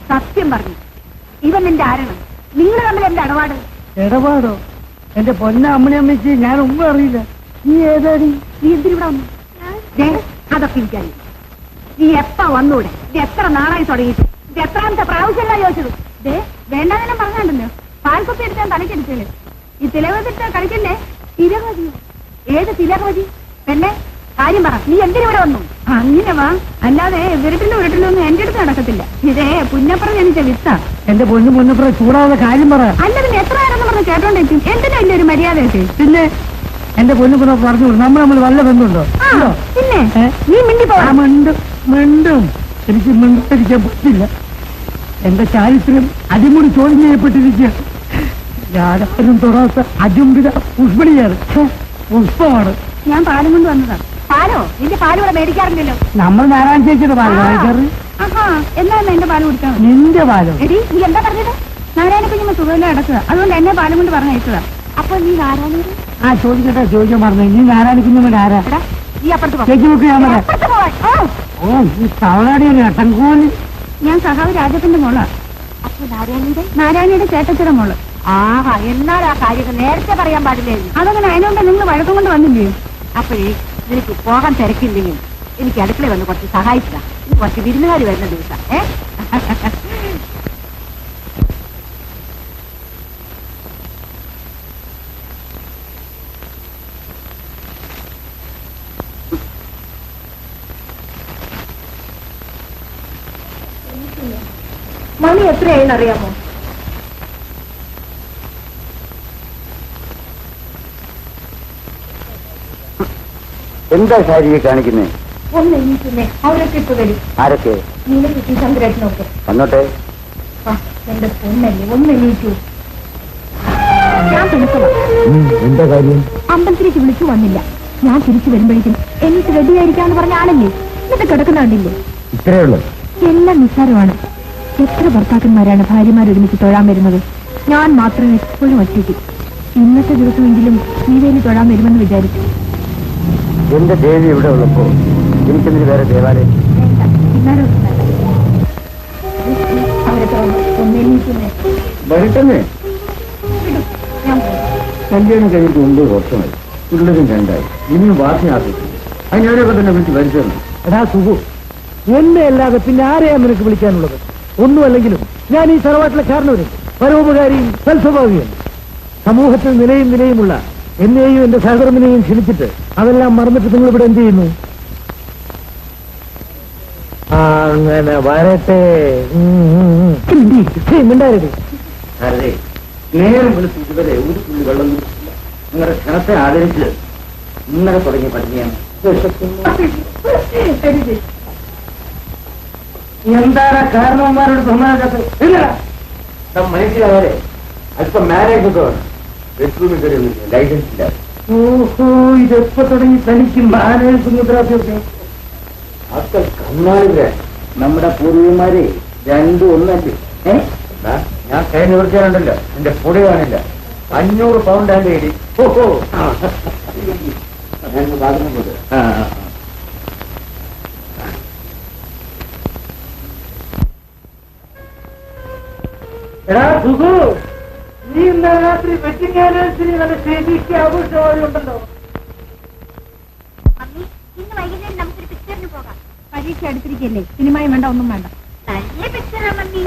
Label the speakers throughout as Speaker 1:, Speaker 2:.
Speaker 1: സത്യം പറഞ്ഞു, ഇവൻ നിന്റെ ആരാണ്? നിങ്ങൾ തമ്മിൽ എന്താ ഇടപാട്?
Speaker 2: ഇടപാടോ? എന്റെ പൊന്ന അമ്മണിയമ്മയ്ക്ക് ഞാൻ ഒന്നും അറിയില്ല. നീ ഏതാടി?
Speaker 1: നീ എന്തിനിവിടെ വന്നു? അതൊക്കെ എനിക്കറിയാം. നീ എപ്പ വന്നൂടെ? ഇത് എത്ര നാളായി തുടങ്ങിയിട്ട്? ഇത് എത്രാമത്തെ പ്രാവശ്യമല്ല ചോദിച്ചത്? വേണ്ടാതെല്ലാം പറഞ്ഞാണ്ടല്ലോ, പാൽക്കുപ്പി എടുത്താൽ തലക്കെടുത്തല്ലേ. ഈ തിലകത്തിട്ട് കളിക്കല്ലേ? തിലകവതി? ഏത് തിലകവതി? പെണ്ണെ കാര്യം പറ, നീ എന്തിനിവിടെ വന്നു? അങ്ങനെ വാ, അല്ലാതെ വിരട്ടിലൊന്നും എന്റെ അടുത്ത് നടക്കത്തില്ല. ഇതേ പുന്നപ്പുറം ജനിച്ച വിത്ത.
Speaker 2: എന്റെ പൊന്നു പൊന്നപ്പുറം ചൂടാവുന്ന കാര്യം പറ.
Speaker 1: അല്ല പിന്നെ എത്ര നേരം പറഞ്ഞ് കേട്ടോണ്ടിരിക്കും. എന്തിനാ ഇല്ല ഒരു മര്യാദയൊക്കെ?
Speaker 2: പിന്നെ എന്റെ പൊന്നുപുറം പറഞ്ഞു, നമ്മൾ വല്ല ബന്ധമുണ്ടോ?
Speaker 1: പിന്നെ നീ മിണ്ടി പോ.
Speaker 2: മിണ്ടും എനിക്ക് മിണ്ടിരിക്കാൻ പറ്റില്ല. എന്റെ ചാരിത്രം അടിമുടി ചോദ്യം ചെയ്യപ്പെട്ടിരിക്കുക. ഞാനും തൊടാത്ത അജുംബിത പുഷ്പണിയാണ്, പുഷ്പമാണ്.
Speaker 1: ഞാൻ പാലും കൊണ്ട് വന്നതാണ്. പാലോ? നിന്റെ പാല് ഇവിടെ മേടിക്കാറില്ലല്ലോ.
Speaker 2: നമ്മൾ നാരായണ ചേച്ചിയുടെ പാല് വാങ്ങിക്കാറ്.
Speaker 1: എന്നാ എന്റെ പാല് കുടിക്കാം.
Speaker 2: നിന്റെ പാലോ?
Speaker 1: എടി നീ എന്താ പറഞ്ഞത്? നാരായണ കുഞ്ഞമ്മ സുഖമില്ല അടക്കുക, അതുകൊണ്ട് എന്നെ പാലും കൊണ്ട് പറഞ്ഞയച്ചതാ. അപ്പൊ നീ നാരായണ?
Speaker 2: ചോദിക്കാൻ പറഞ്ഞു. നീ നാരായണ കുഞ്ഞമ്മ ആരാ?
Speaker 1: നീ അപ്പുറത്ത്
Speaker 2: ചേച്ചി നോക്കി ഞാൻ പറയാം. ഓ ഈ തവളാടിയാണ് ഏട്ടൻകോല്.
Speaker 1: ഞാൻ സഹാവ് രാജപ്പന്റെ മോളാ. അപ്പൊ നാരായണിയുടെ ചേട്ടച്ചയുടെ മോള്. എന്നാൽ ആ കാര്യങ്ങൾ നേരത്തെ പറയാൻ പാടില്ലേ? അതങ്ങനെ അതിനുകൊണ്ട് നിങ്ങൾ വഴക്കം കൊണ്ട് വന്നില്ലേ? അപ്പോഴേ നിനക്ക് പോകാൻ തിരക്കില്ലെങ്കിൽ എനിക്ക് അടുക്കള വന്ന് കുറച്ച് സഹായിച്ചതാ. കുറച്ച് വിരുന്നുകാർ വരുന്ന ദിവസം. മണി എത്രയാണെന്നറിയാമോ?
Speaker 3: എന്താ ശാരിയെ കാണിക്കുന്നേ?
Speaker 1: ഒന്ന് എണീക്കുന്നേ, അവരൊക്കെ ഇപ്പൊ വരും.
Speaker 3: ആരൊക്കെ?
Speaker 1: നീലക്കുട്ടി ചന്ദ്രേട്ടനൊക്കെ.
Speaker 3: വന്നോട്ടെ.
Speaker 1: എന്റെ പൊന്നല്ലേ, ഒന്ന് എണീറ്റു. ഞാൻ പിണക്കമാ.
Speaker 3: എന്താ കാര്യം?
Speaker 1: അമ്പലത്തിലേക്ക് വിളിച്ചു വന്നില്ല. ഞാൻ തിരിച്ചു വരുമ്പോഴേക്കും എനിക്ക് റെഡിയായിരിക്കാന്ന് പറഞ്ഞ ആളല്ലേ എന്നിട്ട് കിടക്കുന്ന കണ്ടില്ലേ?
Speaker 3: ഇത്രയേ ഉള്ളൂ.
Speaker 1: എല്ലാം നിസ്സാരമാണ്. എത്ര ഭർത്താക്കന്മാരാണ് ഭാര്യമാർ ഒരുമിച്ച് തൊഴാൻ വരുന്നത്? ഞാൻ മാത്രം എപ്പോഴും ഒറ്റയ്ക്ക്. ഇന്നത്തെ ദിവസമെങ്കിലും നീവേലി തൊഴാൻ വരുമെന്ന് വിചാരിച്ചു.
Speaker 3: എന്റെ ദേവി ഇവിടെ ഉള്ളപ്പോ എനിക്കെന്തിന് വേറെ ദേവാലയം? വരട്ടെ. കല്യാണം കഴിഞ്ഞിട്ട് 9 വർഷമായി. പിള്ളേരും 2 ഇനിയും വാസന ആസ്വദിച്ചു. അതിനവരൊക്കെ തന്നെ വിളിച്ച് വരിച്ചതാണ്.
Speaker 2: എടാ സുഖു, എന്നെ അല്ലാതെ പിന്നെ ആരെയാ നിനക്ക് വിളിക്കാനുള്ളത്? ഒന്നുമല്ലെങ്കിലും ഞാൻ ഈ തറവാട്ടിലെ കാരണവരും പരോപകാരിയും സൽസ്വഭാവിയും. സമൂഹത്തിൽ നിലയുമുള്ള എന്നെയും എന്റെ സഹധർമ്മിനെയും ക്ഷണിച്ചിട്ട് അതെല്ലാം മറന്നിട്ട് നിങ്ങൾ ഇവിടെ എന്ത് ചെയ്യുന്നു? അങ്ങനെ വരട്ടെ. മിണ്ടാരടി.
Speaker 3: അതെ, നേരം വിളിച്ച് ഇതുവരെ ഒരു തുള്ളി വെള്ളം കുടിച്ചില്ല. നിങ്ങളുടെ ക്ഷണത്തെ ആദരിച്ച് ഇന്നലെ തുടങ്ങിയ പട്ടിണിയാണ്. എന്താണ് കാരണവന്മാരോട് സമാധാനത്ത്? മനസ്സിലാവാതെ അല്പം മാരേജ് ഒക്കെ വേണം. ബെഡ്റൂമിൽ കയറിയൊന്നുമില്ല, ലൈസൻസ് ഇല്ല.
Speaker 2: ഓഹോ, ഇതെപ്പോ തുടങ്ങി തനിക്ക് മാനേജ് മുദ്രാഭ്യാസം?
Speaker 3: അത്ര കണ്ണാടില്ല. നമ്മുടെ പൂർവികന്മാരെ 2 ഒന്നല്ലേ? ഞാൻ കൈ നിവർത്തിയാലുണ്ടല്ലോ എന്റെ പൊടി കാണില്ല. 500 പൗണ്ട് ആണ്ട് എടി. ഓഹോ,
Speaker 2: എടാ സുഖു, നീ ഇന്ന് രാത്രി വെഡിങ് ആനിവേഴ്സറി നല്ല സ്റ്റേജിക്ക് ആഘോഷമായുണ്ടല്ലോ.
Speaker 1: ഇന്ന് വൈകുന്നേരം നമുക്കൊരു പിക്ചറിന് പോകാം. പരീക്ഷ അടുത്തിരിക്കല്ലേ, സിനിമയും വേണ്ട, ഒന്നും വേണ്ട. നല്ല പിക്ചറാ മമ്മി.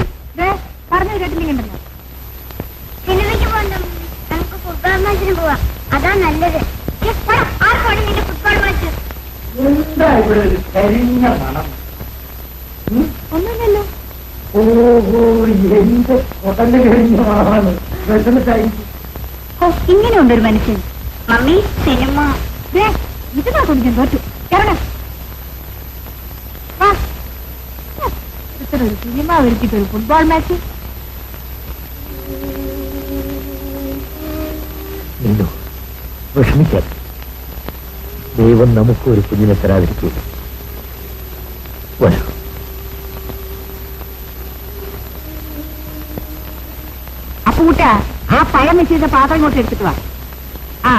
Speaker 1: പറഞ്ഞു കേട്ടില്ലെങ്കിണ്ടല്ലോ. അതാ നല്ലത്. ആർക്കാണ് നിന്റെ ഫുട്ബോൾ മാച്ച്?
Speaker 2: എന്താ ഇവിടെ ഒരു കരിഞ്ഞ മണം?
Speaker 1: ഒന്നുമില്ലല്ലോ.
Speaker 2: ഓഹോ, എന്റെ ഉടനെ കഴിഞ്ഞ മണമാണ്. വിഷമിട്ടായിരിക്കും.
Speaker 1: ഓ, ഇങ്ങനെയുണ്ടൊരു മനുഷ്യൻ. മമ്മി സിനിമ ഇതിനാ കുടിക്കാൻ തോറ്റു. ഇറങ്ങ ഇത്ര ഒരു സിനിമ വരുത്തിട്ട് ഒരു ഫുട്ബോൾ മാച്ച്.
Speaker 2: വിഷമിക്കാതെ, ദൈവം നമുക്ക് ഒരു കുഞ്ഞിനെ തരാതിരിക്കൂ. വരാം.
Speaker 1: അപ്പൂട്ട, ആ പഴം വെച്ചിരുന്ന പാത്രം ഇങ്ങോട്ട് എടുത്തിട്ട് വാ. ആ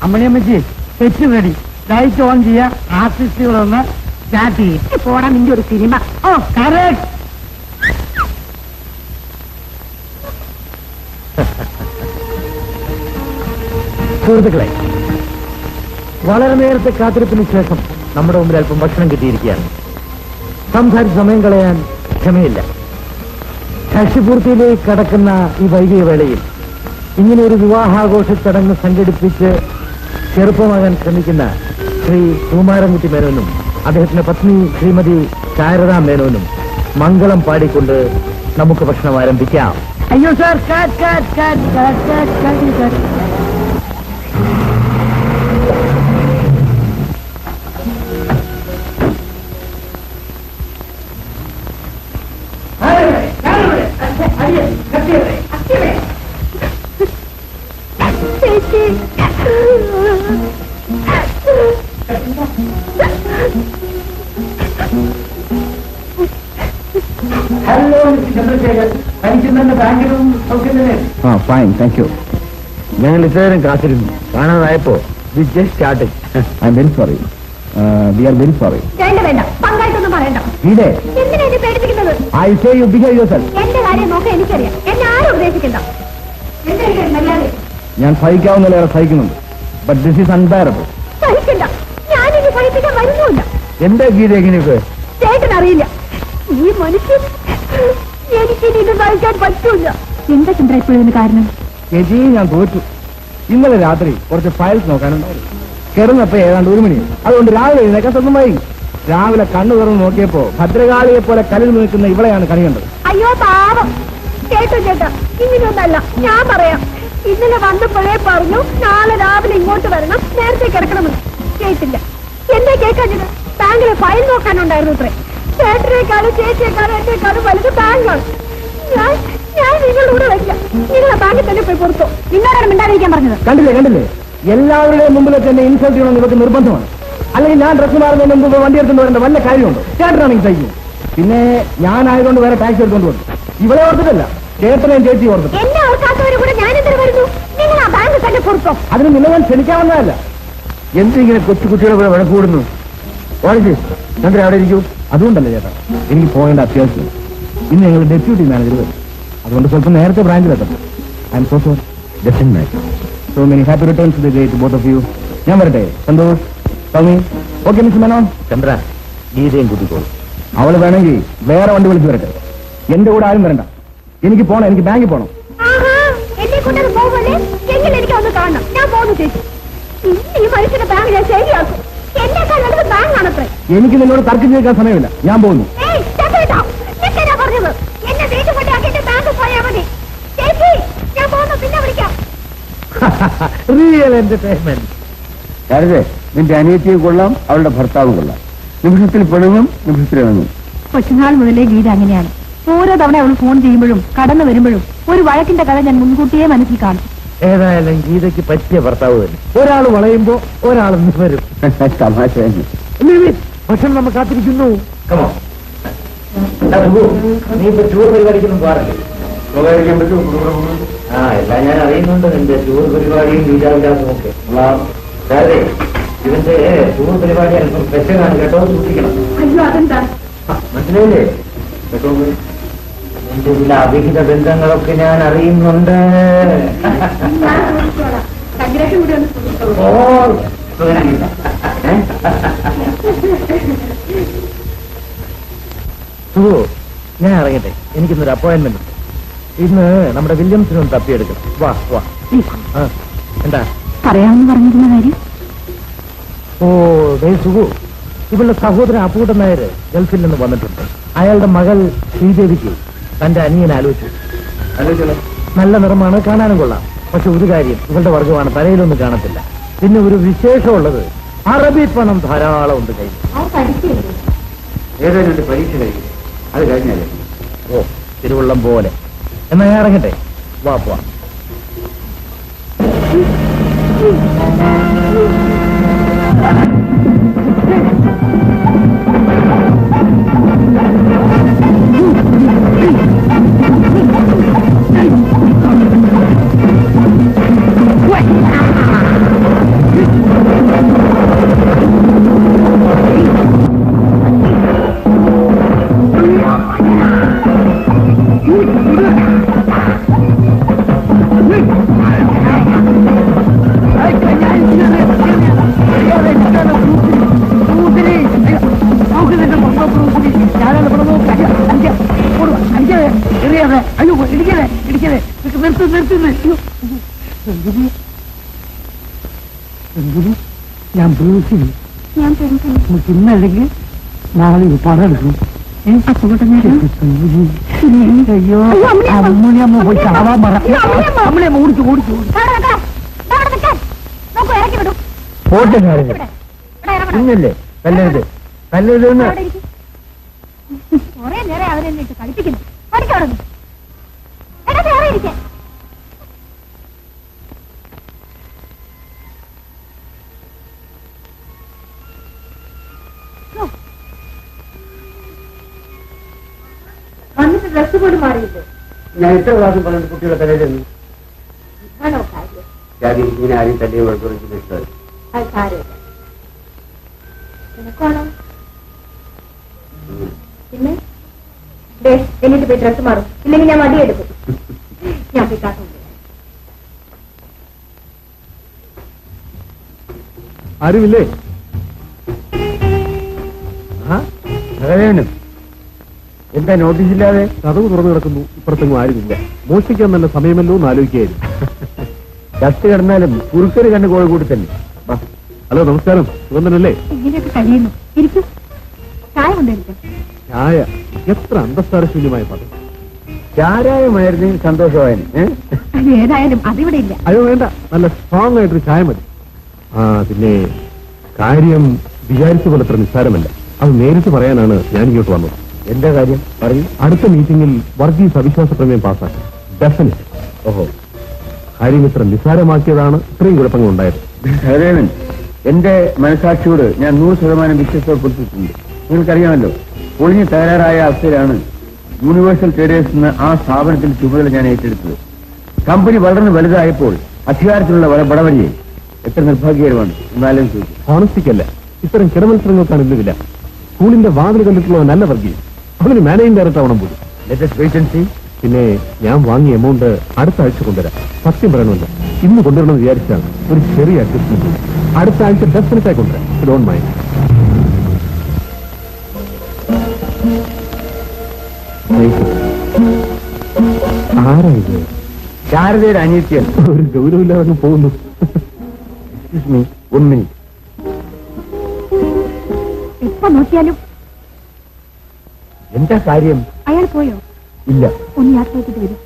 Speaker 2: അമ്മണിയമ്മച്ചി, തെറ്റ് റെഡി. ലൈറ്റ് ഓൺ ചെയ്യാ. ആർട്ടിസ്റ്റുകളൊന്ന് സ്റ്റാർട്ട് ചെയ്യും.
Speaker 1: പോടാ നിന്റെ ഒരു സിനിമ.
Speaker 2: ഓ, കറക്റ്റ്. സുഹൃത്തുക്കളെ, വളരെ നേരത്തെ കാത്തിരിപ്പിന് ശേഷം നമ്മുടെ മുമ്പിൽ അല്പം ഭക്ഷണം കിട്ടിയിരിക്കുകയാണ്. സംസാരിച്ച് സമയം കളയാൻ ക്ഷമയില്ല. കക്ഷിപൂർത്തിയിലേക്ക് കടക്കുന്ന ഈ വൈകിയ വേളയിൽ ഇങ്ങനെ ഒരു വിവാഹാഘോഷ ചടങ്ങ് സംഘടിപ്പിച്ച് ചെറുപ്പമാകാൻ ശ്രമിക്കുന്ന ശ്രീ സുകുമാരൻകുട്ടി മേനോനും അദ്ദേഹത്തിന്റെ പത്നി ശ്രീമതി ശാരദാ മേനോനും മംഗളം പാടിക്കൊണ്ട് നമുക്ക് ഭക്ഷണം ആരംഭിക്കാം. അയ്യോ സാർ, ഹലോ ചന്ദ്രശേഖർ, തനിക്ക് ബാങ്കിലും സൗഖ്യം തന്നെ?
Speaker 3: Fine, thank you.
Speaker 2: ഞങ്ങൾ ഇത്രയേരം കാത്തിരുന്നു. കാണാതായപ്പോ we just started.
Speaker 3: I'm very sorry. We are very sorry.
Speaker 1: വേണ്ട വേണ്ട, പങ്കായിട്ടൊന്നും പറയണ്ട.
Speaker 3: ഇതേ
Speaker 1: എന്തിനാ എന്നെ പേടിപ്പിക്കുന്നത്?
Speaker 3: I say you behave yourself.
Speaker 1: എന്റെ കാര്യം നോക്കാൻ എനിക്കറിയാം. എന്നെ ആരും ഉപദേശിക്കണ്ട. എന്റെ മര്യാദ
Speaker 3: ഞാൻ സഹിക്കാവുന്നതിലേറെ സഹിക്കുന്നുണ്ട്. But this is unbearable.
Speaker 1: സഹിക്കണ്ട. ഞാനിനി സഹിപ്പിക്കാൻ വരുന്നുമില്ല.
Speaker 2: എന്താ ഗീത എങ്ങനെയൊക്കെ?
Speaker 1: ചേട്ടനറിയില്ല, ഈ മനുഷ്യൻ എനിക്കിനി ഇത് സഹിക്കാൻ പറ്റൂല. എന്താ ചന്ദ്ര ഇപ്പോഴതിന് കാരണം?
Speaker 3: ചേച്ചി, ഞാൻ തോറ്റു. ഇന്നലെ രാത്രി കുറച്ച് ഫയൽസ് നോക്കാനുണ്ടായിരുന്നു. കിടന്നപ്പോ ഏതാണ്ട് 1 മണി. അതുകൊണ്ട് രാവിലെ എഴുന്നേക്കാൻ സ്വന്തമായി. രാവിലെ കണ്ണു തുറന്ന് നോക്കിയപ്പോ ഭദ്രകാളിയെ പോലെ കലിൽ നിൽക്കുന്ന ഇവളെയാണ് കണി കണ്ടത്.
Speaker 1: അയ്യോ പാവം. ചേട്ടാ ചേട്ടാ, ഇങ്ങനെയൊന്നല്ല, ഞാൻ പറയാം. ഇന്നലെ വന്നപ്പോഴേ പറഞ്ഞു നാളെ രാവിലെ ഇങ്ങോട്ട് വരണം, നേരത്തെ കിടക്കണമെന്ന്. കേട്ടില്ല. എന്നെ കേൾക്കാഞ്ഞത്? ബാങ്കിലെ ഫയൽ നോക്കാനുണ്ടായിരുന്നു അത്രേ. ചേട്ടനേക്കാളും ചേച്ചിയേക്കാളും എന്റെക്കാളും വലുത് ബാങ്കാണ്. ഞാൻ നിങ്ങളുടെ കൂടെ വയ്ക്കാം. നിങ്ങളെ ബാങ്കിൽ തന്നെ പോയി പുറത്തോ. നിങ്ങളാണ് മിണ്ടാതിരിക്കാൻ പറഞ്ഞത്.
Speaker 3: കണ്ടില്ലേ, എല്ലാവരുടെയും മുമ്പിൽ തന്നെ ഇൻസൾട്ട് ചെയ്യണമെന്ന് ഇവർക്ക് നിർബന്ധമാണ്. അല്ലെങ്കിൽ ഞാൻ ഡ്രസ് മാറുന്നതിന് മുമ്പ് വണ്ടി എടുത്തുകൊണ്ട് വരേണ്ട വല്ല കാര്യമുണ്ട്? ചേട്ടനാണെങ്കിൽ സഹിക്കും. പിന്നെ ഞാനായതുകൊണ്ട് വേറെ ടാക്സി എടുത്തുകൊണ്ട് വന്നു. ഇവളെ ഓർത്തിട്ടല്ല, ചേട്ടനെയും ചേച്ചി ഓർത്തിട്ട്.
Speaker 1: എന്നെ ഓർക്കാത്തവരെ കൂടെ ഞാൻ എന്തിനു വരുന്നു? നിങ്ങൾ ആ ബാങ്ക് തന്നെ പുറത്തോ.
Speaker 3: അതിന് നിന്നെ ഞാൻ ക്ഷണിക്കാവുന്നതല്ല.
Speaker 2: എന്തിങ്ങനെ കൊച്ചു കുട്ടികളെ പോലെ വഴക്കൂടുന്നു? ഓടിച്ച് ചന്ദ്ര അവിടെ ഇരിക്കൂ.
Speaker 3: അതുകൊണ്ടല്ലേ ചേട്ടാ, എനിക്ക് പോകേണ്ട അത്യാവശ്യം. ഇന്ന് ഞങ്ങൾ ഡെപ്യൂട്ടി മാനേജർ വരും. അതുകൊണ്ട് സ്വല്പം നേരത്തെ ബ്രാഞ്ചിലെത്തണം. I'm so sorry. So many happy returns to the day to both of you. ഞാൻ വരട്ടെ? Santhosh, Tommy. Okay mister Menon.
Speaker 2: Chandra, ഗീതയും കൂട്ടിക്കോളൂ.
Speaker 3: അവള് വേണമെങ്കിൽ വേറെ വണ്ടി വിളിച്ചു വരട്ടെ. എന്റെ കൂടെ ആരും വരണ്ട. എനിക്ക് പോണം, എനിക്ക് ബാങ്കിൽ പോണം.
Speaker 1: എന്നെ കൊണ്ടത് പോകല്ലേ? എങ്കിൽ എനിക്ക് ഒന്ന് കാണണം. ഞാൻ പോകുന്നു ചേച്ചി. ഈ മനുഷ്യന്റെ ബാങ്ക് ഞാൻ ശരിയാക്കും. എന്നെക്കാൾ നല്ലത് ബാങ്കാണത്രേ.
Speaker 3: എനിക്ക് നിന്നോട് തർക്കം ചെയ്യിക്കാൻ സമയമില്ല. ഞാൻ പോകുന്നു.
Speaker 1: പറഞ്ഞത് എന്നെ വീട്ടിൽ കൊണ്ടാക്കി എന്റെ ബാങ്ക് പോയാൽ മതി. ചേച്ചി, ഞാൻ പോകുന്നു, പിന്നെ വിളിക്കാം.
Speaker 2: Real entertainment.
Speaker 3: കാരേ, നിന്റെ അനിയത്തിയെ കൊള്ളാം, അവളുടെ ഭർത്താവ് കൊള്ളാം. നിമിഷത്തിൽ പെണുങ്ങും, നിമിഷത്തിൽ ഇണങ്ങും.
Speaker 1: കൊച്ചുനാൾ മുതലേ ഗീത അങ്ങനെയാണ്. ഓരോ തവണ അവൾ ഫോൺ ചെയ്യുമ്പോഴും കടന്നു വരുമ്പോഴും ഒരു വഴക്കിന്റെ കഥ ഞാൻ മുൻകൂട്ടിയെ മനസ്സിൽ കാണും.
Speaker 2: ഏതായാലും ഗീതയ്ക്ക് പറ്റിയ ഭർത്താവ് തന്നെ. ഒരാൾ വളയുമ്പോ ഒരാൾ വരും.
Speaker 3: തമാശ.
Speaker 2: ഭക്ഷണം നമ്മൾ കാത്തിരിക്കുന്നു. നീ ഇപ്പൊ ടൂർ പരിപാടിക്കൊന്നും പോകാറില്ലേ? എല്ലാം ഞാൻ അറിയുന്നുണ്ട്. നിന്റെ ടൂർ പരിപാടിയും വീരാവിലാസും ഒക്കെ. അതെ, ഇവന്റെ ടൂർ പരിപാടി അല്പം സ്പെഷ്യലാണ് കേട്ടോ, സൂക്ഷിക്കണം.
Speaker 1: അയ്യോ, അതെന്താ?
Speaker 2: മനസ്സിലായില്ലേ കേട്ടോ? നിന്റെ ചില അവിഹിത ബന്ധങ്ങളൊക്കെ ഞാൻ അറിയുന്നുണ്ട്. ഓ, ഞാൻ ഇറങ്ങട്ടെ. എനിക്കിന്നൊരു അപ്പോയിന്റ്മെന്റ് ഉണ്ട്. ഇന്ന് നമ്മുടെ വില്യംസിനൊന്ന് തപ്പിയെടുക്കണം. വാ വാ. ആ, എന്താ
Speaker 1: പറയാമെന്ന് പറഞ്ഞിരുന്ന കാര്യം?
Speaker 2: ഓ ദേ സുഖു, ഇവളുടെ സഹോദരൻ അപ്പൂട്ടൻ നായർ ഗൾഫിൽ നിന്ന് വന്നിട്ടുണ്ട്. അയാളുടെ മകൾ ശ്രീദേവിക്ക് തന്റെ അനിയനെ ആലോചിച്ചു. നല്ല നിറമാണ്, കാണാനും കൊള്ളാം. പക്ഷെ ഒരു കാര്യം, ഇവളുടെ വർഗമാണ്, തലയിലൊന്നും കാണത്തില്ല. പിന്നെ ഒരു വിശേഷമുള്ളത്, അറബി പണം ധാരാളം ഉണ്ട് കയ്യിൽ.
Speaker 3: ഏതായാലും പരീക്ഷ കഴിക്കും, അത് കഴിഞ്ഞാലേ.
Speaker 2: ഓ തിരുവള്ളം പോലെ. എന്നാ ഞാൻ ഇറങ്ങട്ടെ. വാ പോവാ. ഞാൻ ബ്രൂസിൽ നമുക്ക് ഇന്നല്ലെങ്കിൽ നാളെ ഒരു പടം എടുക്കും. അയ്യോ അമ്മണിയമ്മ പോയി ചാവാൻ പറ. അമ്മണിയമ്മ ഓടിച്ചു ഓടിച്ചു പോട്ടെ. ഇന്നല്ലേ കല്ലരുത് കല്ലരുതെന്ന്
Speaker 1: കുറെ നേരം അവരെന്നെ ഇട്ട് കളിപ്പിക്കുന്നു. പഠിക്കോടുന്നു. എടാ വേറെ ഇരിക്കാൻ. വന്നിട്ട് ഡ്രസ് പോലും മാറിയില്ലേ?
Speaker 3: ഞാൻ ഇത്ര പ്രാവശ്യം പറഞ്ഞിട്ട് കുട്ടികളെ തലയിലെന്ന്
Speaker 1: ആണോ കാര്യം?
Speaker 3: ഇങ്ങനെ ആരും തലയും കുറിച്ച് ഇഷ്ടമായി.
Speaker 1: അത് കാര്യമില്ല. നിനക്കാണോ? പിന്നെ എന്നിട്ട് പോയി ഡ്രസ് മാറും, ഇല്ലെങ്കിൽ ഞാൻ മടിയെടുക്കും. ഞാൻ പോയി കാട്ടുണ്ട്.
Speaker 2: ആരുമില്ലേ?
Speaker 3: എന്താ നോട്ടീസില്ലാതെ?
Speaker 2: കഥവ് തുറന്നു കിടക്കുന്നു, ഇപ്പുറത്തെങ്ങും ആരുമില്ല. മോഷ്ടിക്കാൻ നല്ല സമയമല്ലോ എന്ന് ആലോചിക്കായിരുന്നു.
Speaker 3: ചത്ത് കിടന്നാലും കുറുക്കര് കണ്ട് കോഴി കൂടി തന്നെ.
Speaker 2: ഹലോ നമസ്കാരം, സുഗന്ധനല്ലേ?
Speaker 1: ഇങ്ങനെയൊക്കെ കഴിയുന്നു. ഇരിക്കും. ചായ കൊണ്ടിരിക്കും.
Speaker 2: ചായ എത്ര അന്തസ്സാരശൂന്യമായ പദം.
Speaker 3: ചാരായമായിരുന്നെങ്കിൽ സന്തോഷമായന്.
Speaker 1: അത് ഏതായാലും അതിവിടെ ഇല്ല.
Speaker 2: അയ്യോ വേണ്ട, നല്ല സ്ട്രോങ് ആയിട്ടൊരു ചായ മതി. ആ പിന്നെ കാര്യം വിചാരിച്ച പോലെ അത്ര നിസ്സാരമല്ല. അത് നേരിട്ട് പറയാനാണ് ഞാൻ ഇങ്ങോട്ട് വന്നത്.
Speaker 3: എന്താ കാര്യം പറയും?
Speaker 2: അടുത്ത മീറ്റിംഗിൽ വർഗീസ് അവിശ്വാസ പ്രമേയം പാസ്സാക്കി. ഡെഫിനറ്റ്.
Speaker 3: ഓഹോ,
Speaker 2: കാര്യം ഇത്ര നിസ്സാരമാക്കിയതാണ് ഇത്രയും കുഴപ്പങ്ങൾ ഉണ്ടായത്.
Speaker 3: ഹരേവൻ, എന്റെ മനസാക്ഷിയോട് ഞാൻ 100% വിശ്വസ്തത പുലർത്തിയിട്ടുണ്ട്. നിങ്ങൾക്കറിയാമല്ലോ, പൊളിഞ്ഞ് തകരാറായ അവസ്ഥയിലാണ് യൂണിവേഴ്സൽ ട്രേഡേഴ്സ് എന്ന ആ സ്ഥാപനത്തിൽ ചുമതല ഞാൻ ഏറ്റെടുത്തത്. കമ്പനി വളർന്ന് വലുതായപ്പോൾ അധികാരത്തിലുള്ള വടവഴിയെ എത്ര നിർഭാഗ്യകരമാണ് എന്നാലും ചോദിച്ചു.
Speaker 2: ഹോണസ്റ്റിക്കല്ല, ഇത്തരം കിടമത്സരങ്ങൾക്കാണ് ഇന്നില്ല. സ്കൂളിന്റെ വാതിൽ കണ്ടിട്ടുള്ള നല്ല വർഗീസ്, അവന് മാനേജിംഗ് ഡയറക്ടർ ആവണം പോലും.
Speaker 3: Latest vacancy.
Speaker 2: പിന്നെ ഞാൻ വാങ്ങിയ എമൗണ്ട് അടുത്ത ആഴ്ച കൊണ്ടുവരാം. സത്യം പറയണമല്ലോ, ഇന്ന് കൊണ്ടുവരണമെന്ന് വിചാരിച്ചാണ്. ഒരു ചെറിയ അഡ്ജസ്റ്റ്മെന്റ് അടുത്ത ആഴ്ച ഡെഫിനറ്റായി കൊണ്ടുവരാം. Don't mind. ആരാ ഇത്?
Speaker 3: ശാരദയുടെ അനിയത്തിയാണ്.
Speaker 2: ഒരു ഗൗരവമില്ലാതെ പോകുന്നു.
Speaker 3: Excuse me, 1 minute.
Speaker 1: എപ്പോ നോക്കിയാലും
Speaker 3: എന്താ കാര്യം?
Speaker 1: അയാൾ പോയോ?
Speaker 3: ഇല്ല.
Speaker 1: ഒന്ന് യാത്ര ചെയ്തിട്ട് വരും.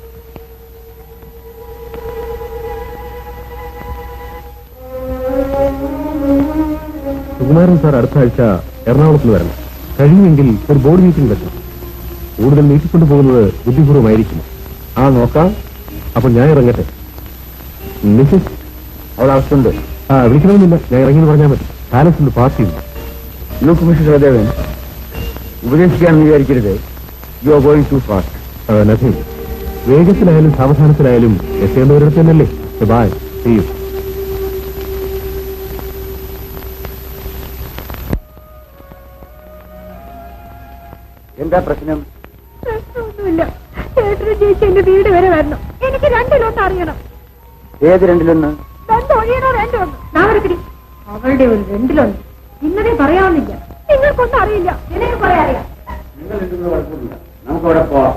Speaker 2: സുകുമാരൻ സാർ അടുത്ത ആഴ്ച എറണാകുളത്തിൽ വരണം. കഴിയുമെങ്കിൽ ഒരു ബോർഡ് മീറ്റിംഗ് വെക്കണം. കൂടുതൽ നീട്ടിക്കൊണ്ടു പോകുന്നത് ബുദ്ധിപൂർവ്വമായിരിക്കും.
Speaker 3: ആ നോക്കാം.
Speaker 2: അപ്പോൾ ഞാൻ ഇറങ്ങട്ടെ. മിസ്സസ്
Speaker 3: അവൾ അവസ്ഥയുണ്ട്.
Speaker 2: വിളിക്കണമെന്നില്ല, ഞാൻ ഇറങ്ങിയെന്ന് പറഞ്ഞാൽ മതി. പാലസിന്റെ പാർട്ടിയുണ്ട്.
Speaker 3: ലുക്ക് മിസ്റ്റർ സഹദേവൻ, ഉപദേശിക്കാണെന്ന് വിചാരിക്കരുത്. You are going too fast.
Speaker 2: Nothing. വേഗത്തിലായാലും സാവധാനത്തിലായാലും എത്തേണ്ടവരിടത്ത് തന്നെയല്ലേ. Bye, see you.
Speaker 3: എന്താ പ്രശ്നം?
Speaker 1: പ്രശ്നമൊന്നുമില്ല. ചേട്ടനും ചേച്ചി എന്റെ വീട് വരെ വരണം. എനിക്ക് 2 ലോട്ട് അറിയണം.
Speaker 3: ഏത് 2
Speaker 1: 2 ഒഴിയണോ 2 ഒന്ന്? നാളെ അവളുടെ ഒരു 2 ലോട്ട് ഇന്നലെ പറയാവുന്നില്ല. നിങ്ങൾക്കൊന്നും അറിയില്ല. എനിക്ക് പറയാറിയാം.
Speaker 3: നമുക്കവിടെ പോവാം.